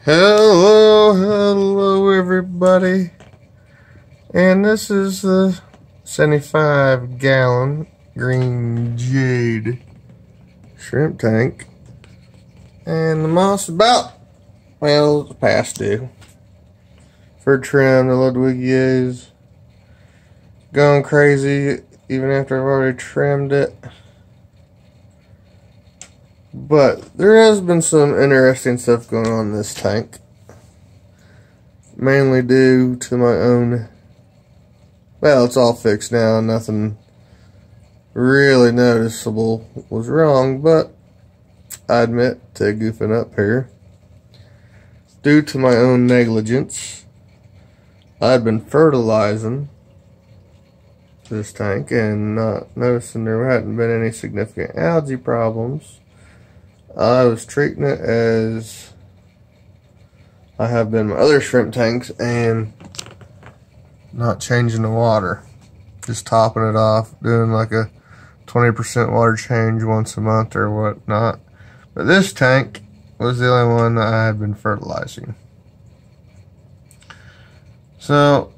Hello everybody, and this is the 75-gallon green Jade shrimp tank, and the moss is about, well, it's past due for trim. The Ludwigia is going crazy even after I've already trimmed it. But there has been some interesting stuff going on in this tank, mainly due to my own, well, it's all fixed now, nothing really noticeable was wrong, but I admit to goofing up here. Due to my own negligence, I'd been fertilizing this tank and not noticing there hadn't been any significant algae problems. I was treating it as I have been my other shrimp tanks and not changing the water, just topping it off, doing like a 20% water change once a month or whatnot. But this tank was the only one that I had been fertilizing. So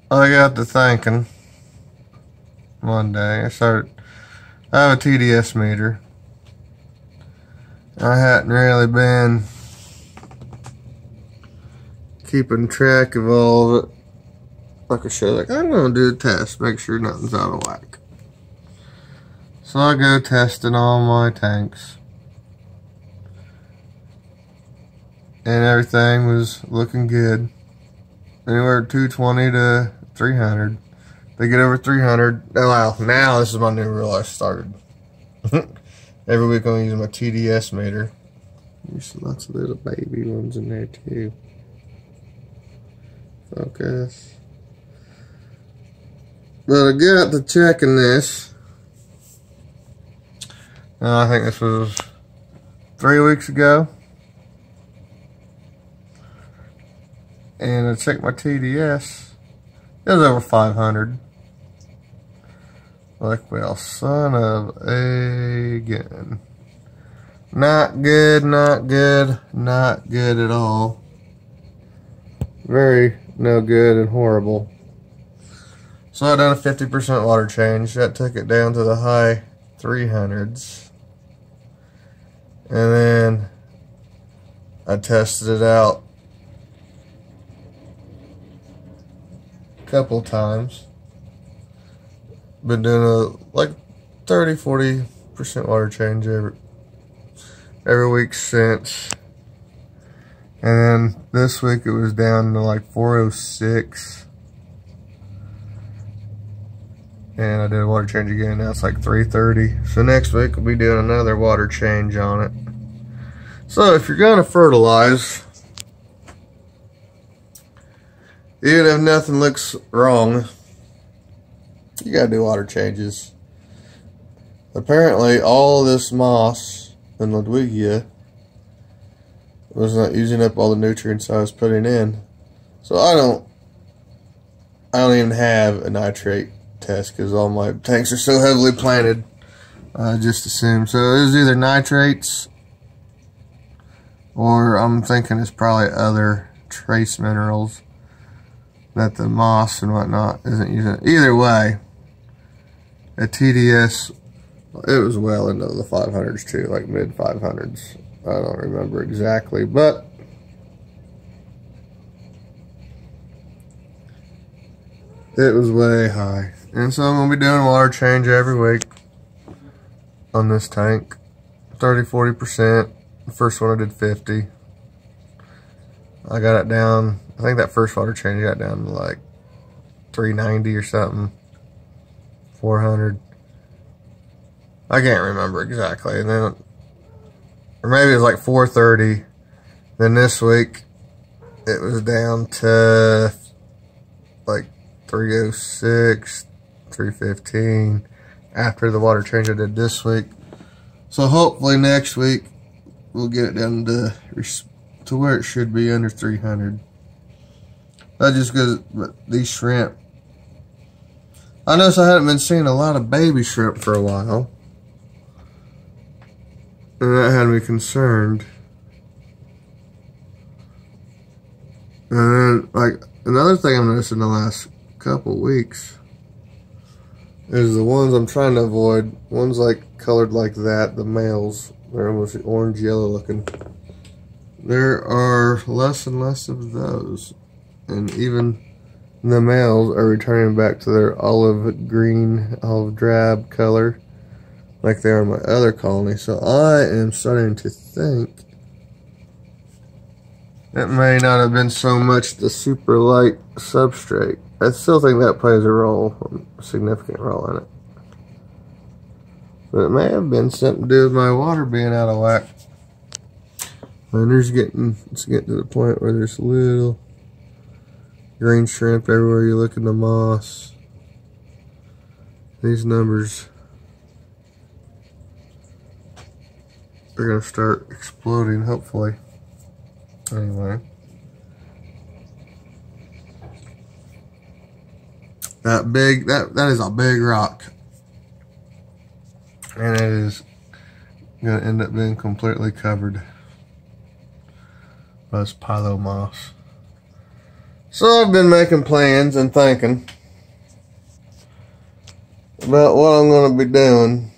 I got to thinking one day, I have a TDS meter. I hadn't really been keeping track of all of it. Like I said, like, I'm going to do a test, make sure nothing's out of whack. So I go testing all my tanks, and everything was looking good. Anywhere 220 to 300. They get over 300. Oh, wow, now this is my new rule I started. Every week I'm using my TDS meter. There's lots of little baby ones in there too. Focus. But I got to checking this. I think this was 3 weeks ago. And I checked my TDS. It was over 500. Like, well, son of a gun. Not good, not good, not good at all. Very no good and horrible. So I done a 50% water change. That took it down to the high 300s. And then I tested it out a couple times. Been doing a like 30-40% water change every week since, and then this week it was down to like 406, and I did a water change again. Now it's like 330. So next week we'll be doing another water change on it. So if you're gonna fertilize, even if nothing looks wrong, you gotta do water changes. Apparently all this moss in Ludwigia was not using up all the nutrients I was putting in. So I don't even have a nitrate test because all my tanks are so heavily planted. I just assumed. So it was either nitrates, or I'm thinking it's probably other trace minerals that the moss and whatnot isn't using. Either way, at TDS, it was well into the 500s too, like mid 500s. I don't remember exactly, but it was way high. And so I'm going to be doing a water change every week on this tank. 30-40%. The first one I did 50. I got it down, I think that first water change got down to like 390 or something. 400. I can't remember exactly. And then, or maybe it was like 430. Then this week it was down to like 306, 315 after the water change I did this week. So hopefully next week we'll get it down to where it should be, under 300. Not just because these shrimp, I noticed I hadn't been seeing a lot of baby shrimp for a while, and that had me concerned. And then, like, another thing I've noticed in the last couple weeks is the ones I'm trying to avoid, ones like colored like that, the males, they're almost orange yellow looking. There are less and less of those, and even the males are returning back to their olive green, olive drab color like they are in my other colony. So I am starting to think it may not have been so much the super light substrate. I still think that plays a role, a significant role in it. But it may have been something to do with my water being out of whack. And it's getting to the point where there's little green shrimp everywhere you look in the moss. These numbers are going to start exploding, hopefully. Anyway. That is a big rock. And it is going to end up being completely covered by this pilo moss. So I've been making plans and thinking about what I'm going to be doing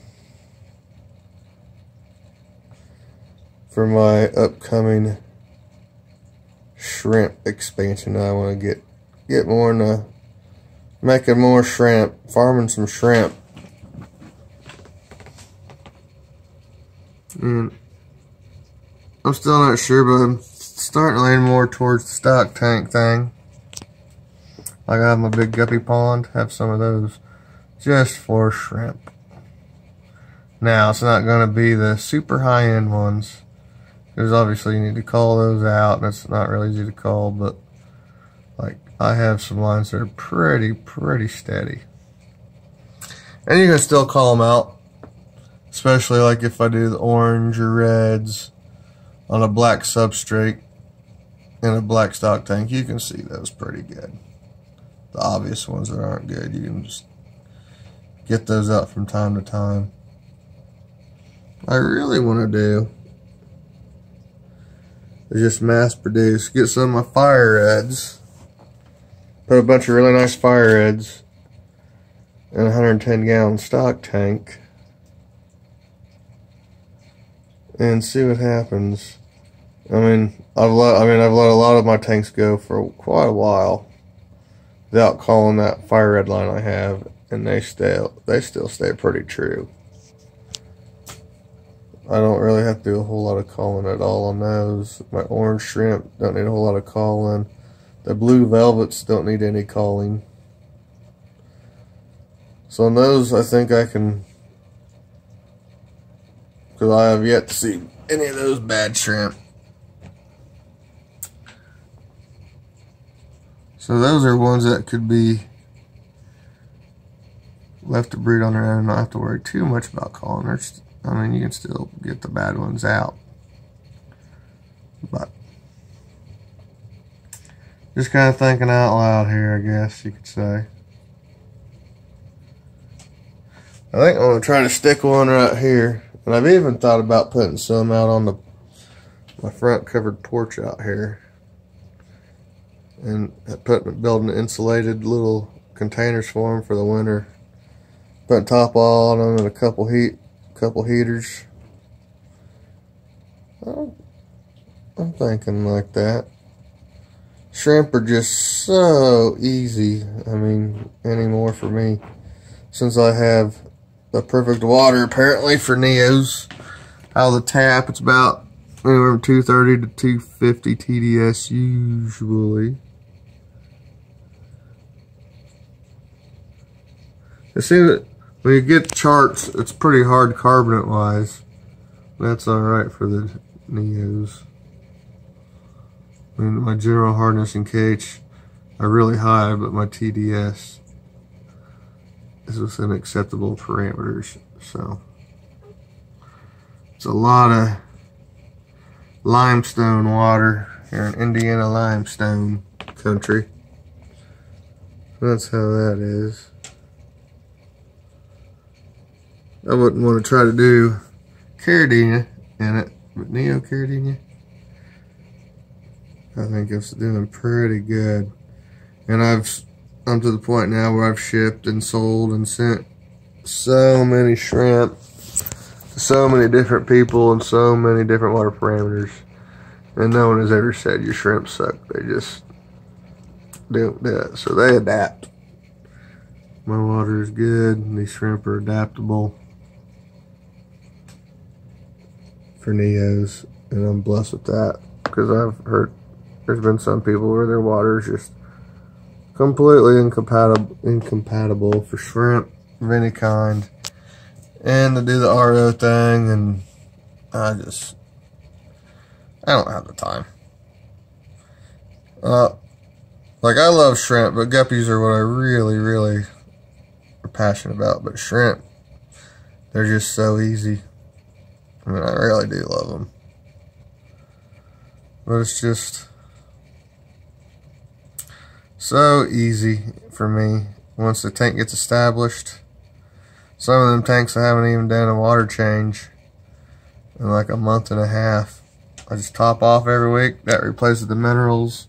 for my upcoming shrimp expansion. I want to get more into making more shrimp, farming some shrimp. And I'm still not sure, but I'm starting to lean more towards the stock tank thing. Like I have my big guppy pond, have some of those just for shrimp. Now, it's not going to be the super high-end ones, because obviously you need to call those out, and it's not really easy to call, but like I have some lines that are pretty steady. And you can still call them out, especially like if I do the orange or reds on a black substrate in a black stock tank. You can see those pretty good. The obvious ones that aren't good, you can just get those out from time to time. What I really want to do is just mass produce, get some of my fire reds, put a bunch of really nice fire reds in a 110-gallon stock tank, and see what happens. I mean, I've let a lot of my tanks go for quite a while without calling that fire red line I have, and they still stay pretty true. I don't really have to do a whole lot of calling at all on those. My orange shrimp don't need a whole lot of calling. The blue velvets don't need any calling. So on those, I think I can, because I have yet to see any of those bad shrimp. So those are ones that could be left to breed on their own and not have to worry too much about calling. I mean, you can still get the bad ones out. But just kind of thinking out loud here, I guess you could say. I think I'm going to try to stick one right here. And I've even thought about putting some out on my front covered porch out here. And building insulated little containers for them for the winter. Put top all on them and a couple heaters. I'm thinking like that. Shrimp are just so easy, I mean, anymore for me. Since I have the perfect water apparently for Neos. Out of the tap, it's about anywhere from 230 to 250 TDS usually. You see that when you get charts, it's pretty hard carbonate wise. That's alright for the Neos. I mean, my general hardness and KH are really high, but my TDS is within acceptable parameters. So it's a lot of limestone water here in Indiana limestone country. That's how that is. I wouldn't want to try to do Caridinia in it, but Neocaridinia, I think it's doing pretty good. And I'm to the point now where I've shipped and sold and sent so many shrimp to so many different people and so many different water parameters. And no one has ever said your shrimp suck. They just don't do it. So they adapt. My water is good. These shrimp are adaptable for Neos. And I'm blessed with that. Because I've heard there's been some people where their water is just completely incompatible for shrimp of any kind. And to do the RO thing, and I don't have the time. Like, I love shrimp, but guppies are what I really, really are passionate about. But shrimp, they're just so easy. I mean, I really do love them. But it's just so easy for me once the tank gets established. Some of them tanks I haven't even done a water change in like a month and a half. I just top off every week. That replaces the minerals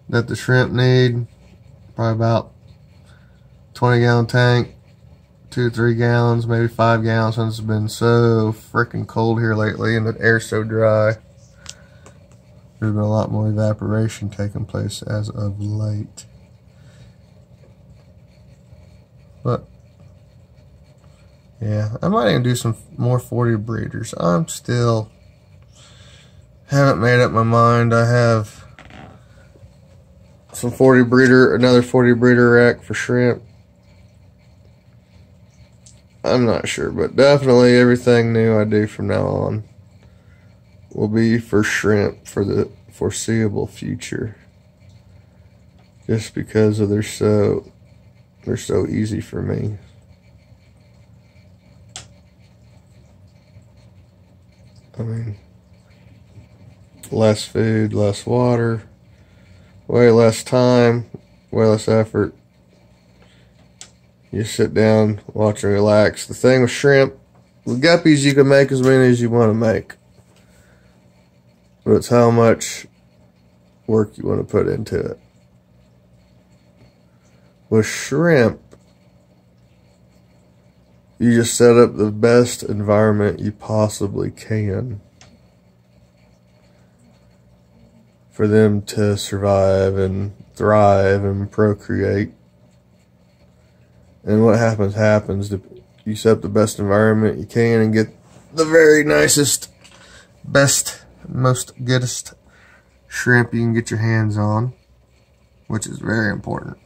that the shrimp need. Probably about 20-gallon tank, 2 to 3 gallons, maybe 5 gallons since it's been so freaking cold here lately and the air's so dry. There's been a lot more evaporation taking place as of late. But yeah, I might even do some more 40 breeders. I'm still haven't made up my mind. I have some 40 breeder, another 40 breeder rack for shrimp. I'm not sure, but definitely everything new I do from now on will be for shrimp for the foreseeable future. Just because of they're so easy for me. I mean, less food, less water, way less time, way less effort. You sit down, watch and relax. The thing with shrimp, with guppies you can make as many as you want to make. But it's how much work you want to put into it. With shrimp, you just set up the best environment you possibly can for them to survive and thrive and procreate. And what happens. You set up the best environment you can and get the very nicest, best, most goodest shrimp you can get your hands on, which is very important.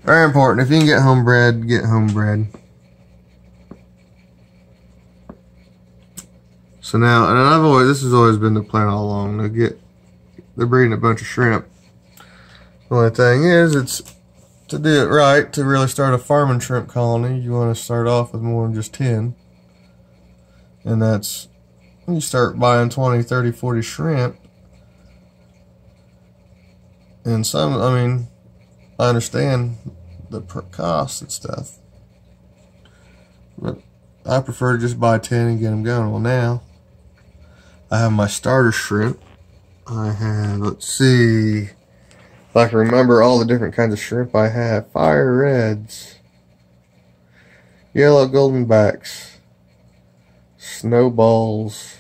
Very important. If you can get homebred, get homebred. So now, and this has always been the plan all along. They're breeding a bunch of shrimp. The only thing is, it's to do it right, to really start a farming shrimp colony, you want to start off with more than just 10. And that's, you start buying 20, 30, 40 shrimp. And some, I mean, I understand the cost and stuff. But I prefer to just buy 10 and get them going. Well, now, I have my starter shrimp. I have, let's see, if I can remember all the different kinds of shrimp I have. Fire reds, yellow goldenbacks, snowballs,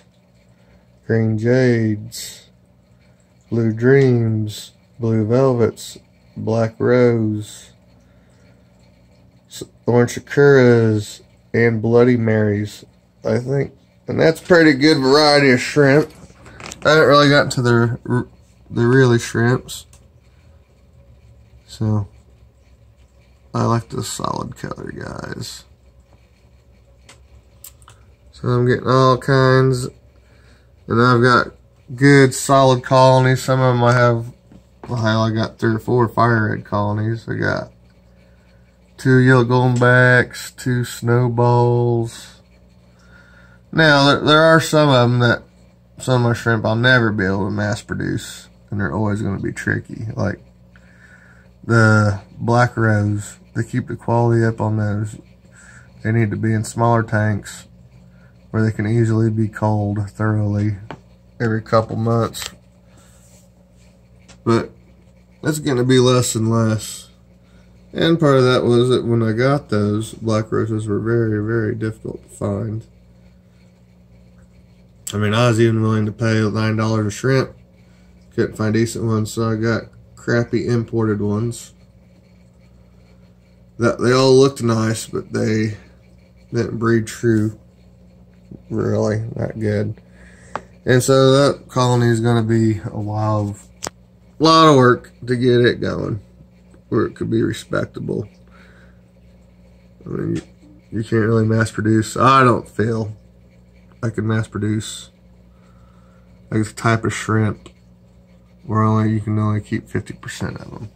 green jades, blue dreams, blue velvets, black rose, orange sakuras, and bloody marys, I think. And that's a pretty good variety of shrimp. I haven't really gotten to the really shrimps. So, I like the solid color guys. So I'm getting all kinds. And I've got good solid colonies. Some of them I have, well, I got 3 or 4 fire red colonies. I got 2 yellow goldenbacks, 2 snowballs. Now, there are some of them that, some of my shrimp I'll never be able to mass produce. And they're always going to be tricky. Like the black rose, to keep the quality up on those, they need to be in smaller tanks where they can easily be culled thoroughly every couple months but it's going to be less and less. And part of that was that when I got those, black roses were very, very difficult to find. I mean, I was even willing to pay $9 a shrimp. Couldn't find decent ones, so I got crappy imported ones. That they all looked nice, but they didn't breed true. Really, not good. And so that colony is going to be a lot of work to get it going, where it could be respectable. I mean, you can't really mass produce. I don't feel I can mass produce like a type of shrimp where you can only keep 50% of them.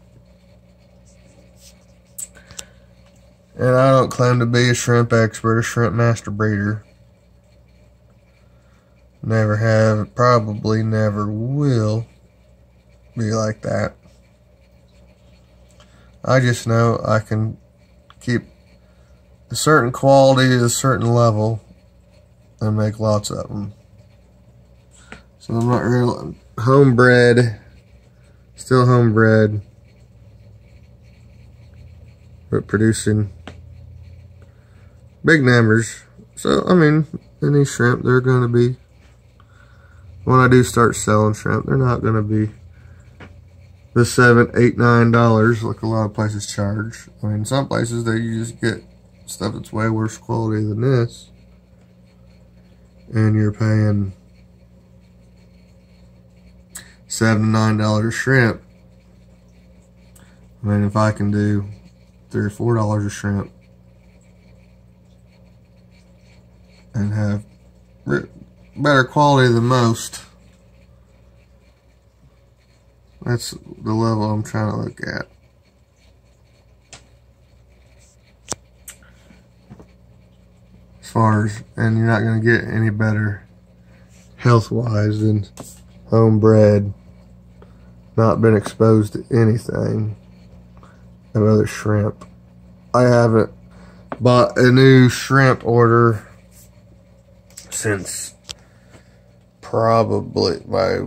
And I don't claim to be a shrimp expert, a shrimp master breeder. Never have, probably never will be like that. I just know I can keep a certain quality at a certain level and make lots of them. So I'm not real homebred, still homebred, but producing big numbers. So I mean, in these shrimp, they're going to be, when I do start selling shrimp, they're not going to be the $7, $8, $9 like a lot of places charge. I mean, some places you just get stuff that's way worse quality than this, and you're paying $7 to $9 a shrimp. I mean, if I can do $3 or $4 a shrimp and have better quality than most, that's the level I'm trying to look at. As far as, and you're not going to get any better health-wise than homebred, not been exposed to anything of other shrimp. I haven't bought a new shrimp order since probably my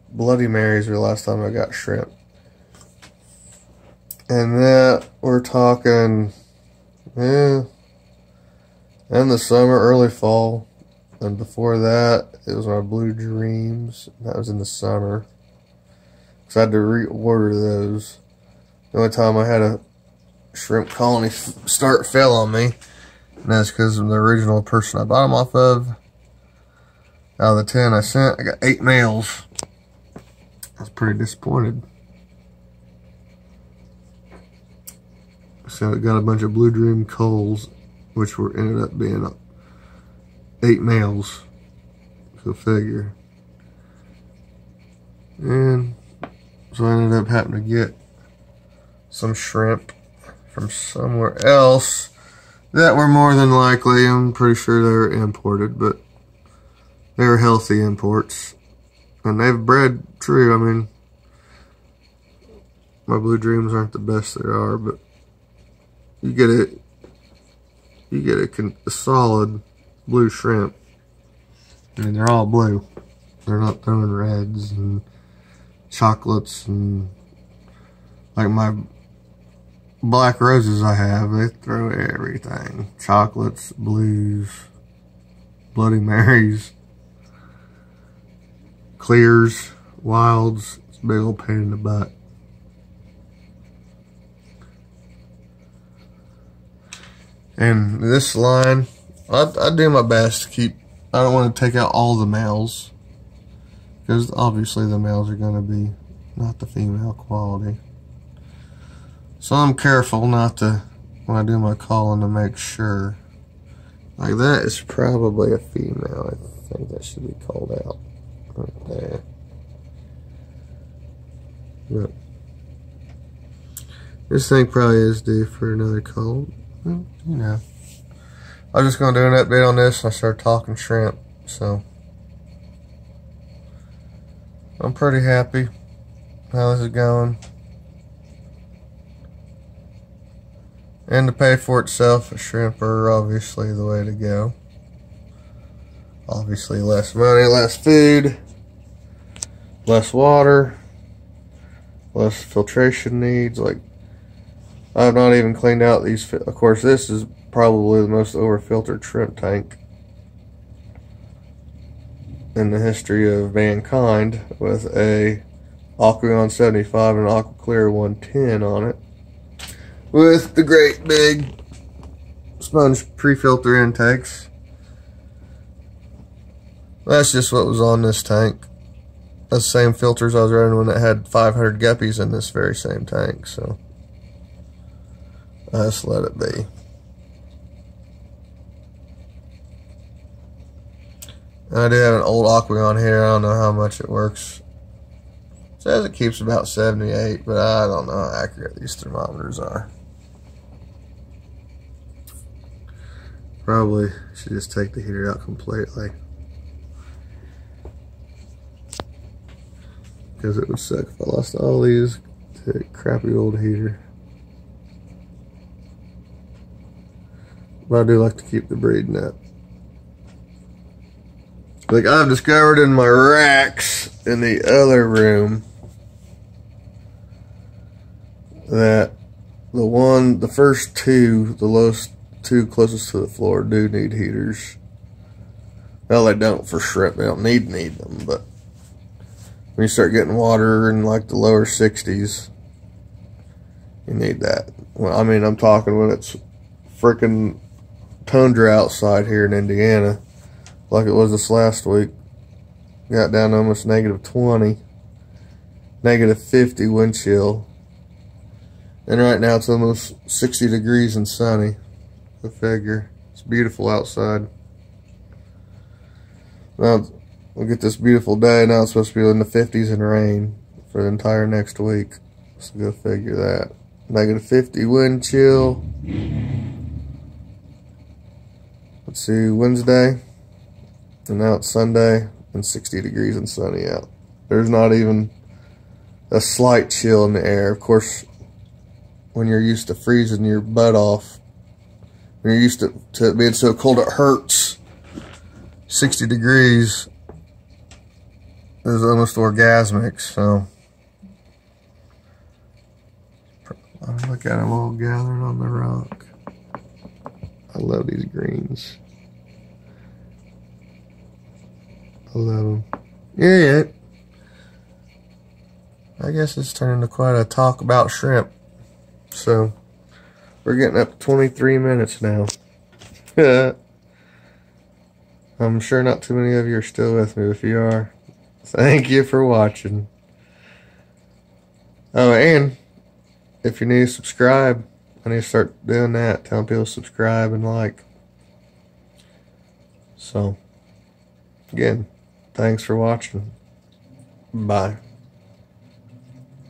Bloody Marys were the last time I got shrimp. And that, we're talking, in the summer, early fall. And before that, it was my Blue Dreams. That was in the summer. So I had to reorder those. The only time I had a shrimp colony fell on me. And that's because of the original person I bought them off of. Out of the 10 I sent, I got 8 males. I was pretty disappointed. So I got a bunch of Blue Dream culls, which ended up being 8 males. Go figure. And so I ended up having to get some shrimp from somewhere else that were more than likely, I'm pretty sure they were imported, but they were healthy imports. And they've bred true. I mean, my Blue Dreams aren't the best there are, but you get a solid blue shrimp. I mean, they're all blue. They're not throwing reds and chocolates and like my black roses I have. They throw everything: chocolates, blues, Bloody Marys, clears, wilds. It's a big old pain in the butt. And this line, I do my best to keep, I don't want to take out all the males, because obviously the males are going to be not the female quality. So I'm careful not to, when I do my calling, to make sure. Like that is probably a female. I think that should be called out right there. But this thing probably is due for another call. Well, you know. I was just going to do an update on this and I started talking shrimp. So I'm pretty happy how this is going. And to pay for itself, shrimp are obviously the way to go. Obviously less money, less food, less water. less filtration needs. Like, I've not even cleaned out these. Of course, this is probably the most over-filtered shrimp tank in the history of mankind, with a Aqueon 75 and an Aqua Clear 110 on it, with the great big sponge pre-filter intakes. That's just what was on this tank. That's the same filters I was running when it had 500 guppies in this very same tank, so I just let it be. I do have an old Aqueon here. I don't know how much it works. It says it keeps about 78, but I don't know how accurate these thermometers are. Probably should just take the heater out completely, because it would suck if I lost all these to a crappy old heater. But I do like to keep the breeding up. Like I've discovered in my racks in the other room, that the first two, the lowest two closest to the floor, do need heaters. Well, they don't for shrimp. They don't need them, but when you start getting water in like the lower 60s, you need that. Well, I mean, I'm talking when it's freaking tundra outside here in Indiana, like it was this last week. Got down to almost -20, -50 wind chill. And right now it's almost 60 degrees and sunny. Go figure. It's beautiful outside. Now we'll get this beautiful day. Now it's supposed to be in the 50s and rain for the entire next week. So go figure that. -50 wind chill. Let's see, Wednesday. And now it's Sunday and 60 degrees and sunny out. There's not even a slight chill in the air. Of course, when you're used to freezing your butt off, when you're used to it being so cold it hurts, 60 degrees is almost orgasmic. So look at them all gathered on the rock. I love these greens. I love them. Yeah. I guess it's turned into quite a talk about shrimp. So we're getting up to 23 minutes now. I'm sure not too many of you are still with me. If you are, thank you for watching. Oh, and if you need to subscribe, I need to start doing that. Telling people to subscribe and like. So, again, thanks for watching. Bye.